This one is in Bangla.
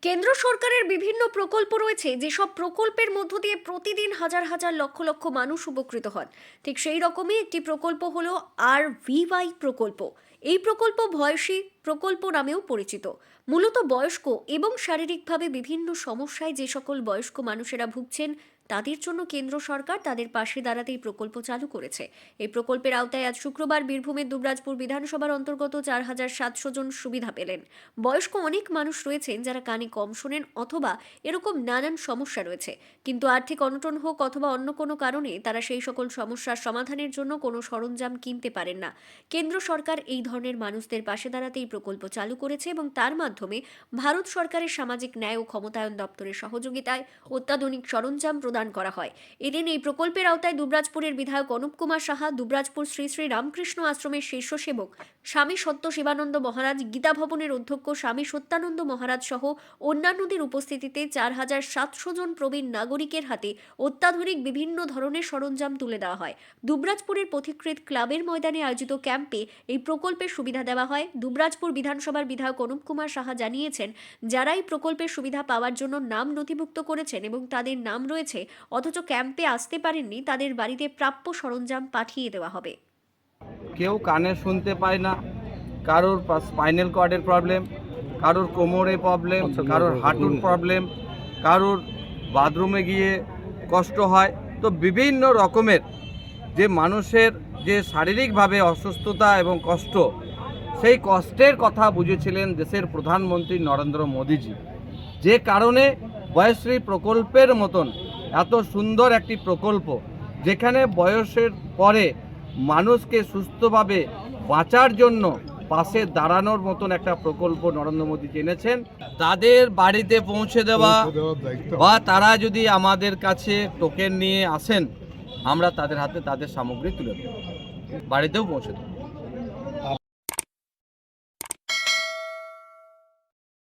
কেন্দ্র সরকারের বিভিন্ন প্রকল্প রয়েছে, যেসব প্রকল্পের মধ্য দিয়ে প্রতিদিন হাজার হাজার লক্ষ লক্ষ মানুষ উপকৃত হন। ঠিক সেই রকমই একটি প্রকল্প হলো RVY প্রকল্প। এই প্রকল্প ভয়সী প্রকল্প নামেও পরিচিত। মূলত বয়স্ক এবং শারীরিকভাবে বিভিন্ন সমস্যায় যে সকল বয়স্ক মানুষেরা ভুগছেন, তাদের জন্য কেন্দ্র সরকার তাদের পাশে দাঁড়াতে এই প্রকল্প চালু করেছে। এই প্রকল্পের আওতায় আজ শুক্রবার বীরভূমের দুবরাজপুর বিধানসভার অন্তর্গত 4700 জন সুবিধা পেলেন। বয়স্ক অনেক মানুষ রয়েছেন যারা কানে কম শোনেন অথবা এরকম নানান সমস্যা রয়েছে, কিন্তু আর্থিক অনটন হোক অথবা অন্য কোনো কারণে তারা সেই সকল সমস্যার সমাধানের জন্য কোনো সরঞ্জাম কিনতে পারেন না। কেন্দ্র সরকার এই ধরনের মানুষদের পাশে দাঁড়াতে এই প্রকল্প চালু করেছে এবং তার মাধ্যমে ভারত সরকারের সামাজিক ন্যায় ও ক্ষমতায়ন দপ্তরের সহযোগিতায় অত্যাধুনিক সরঞ্জাম প্রদান করা হয়। এদিন এই প্রকল্পের আওতায় দুবরাজপুরের বিধায়ক অনুপ কুমার সাহা, দুবরাজপুর শ্রী শ্রী রামকৃষ্ণ আশ্রমের শীর্ষ সেবক স্বামী সত্য শিবানন্দ মহারাজ, গীতা ভবনের অধ্যক্ষ স্বামী সত্যানন্দ মহারাজ সহ অন্যান্যদের উপস্থিতিতে 4700 জন প্রবীণ নাগরিকের হাতে অত্যাধুনিক বিভিন্ন ধরনের সরঞ্জাম তুলে দেওয়া হয়। দুবরাজপুরের পথিকৃৎ ক্লাবের ময়দানে আয়োজিত ক্যাম্পে এই প্রকল্পের সুবিধা দেওয়া হয়। দুবরাজপুর বিধানসভার বিধায়ক অনুপ কুমার সাহা জানিয়েছেন, যারা এই প্রকল্পের সুবিধা পাওয়ার জন্য নাম নথিভুক্ত করেছেন এবং তাদের নাম রয়েছে অথচ ক্যাম্পে আসতে পারেননি, তাদের বাড়িতে প্রাপ্য সরঞ্জাম পাঠিয়ে দেওয়া হবে। কেউ কানে শুনতে পায় না, কারোর স্পাইনাল কর্ডের প্রবলেম, কারোর কোমরে প্রবলেম, কারোর হাঁটুর প্রবলেম, কারোর বাথরুমে গিয়ে কষ্ট হয়। তো বিভিন্ন রকমের যে মানুষের যে শারীরিকভাবে অসুস্থতা এবং কষ্ট, সেই কষ্টের কথা বুঝেছিলেন দেশের প্রধানমন্ত্রী নরেন্দ্র মোদীজি, যে কারণে বয়শ্রী প্রকল্পের মতন এত সুন্দর একটি প্রকল্প, যেখানে বয়সের পরে মানুষকে সুস্থভাবে বাঁচার জন্য পাশে দাঁড়ানোর মতন একটা প্রকল্প নরেন্দ্র মোদী এনেছেন। তাদের বাড়িতে পৌঁছে দেওয়া বা তারা যদি আমাদের কাছে টোকেন নিয়ে আসেন, আমরা তাদের হাতে তাদের সামগ্রী তুলে দেব, বাড়িতেও পৌঁছে দেব।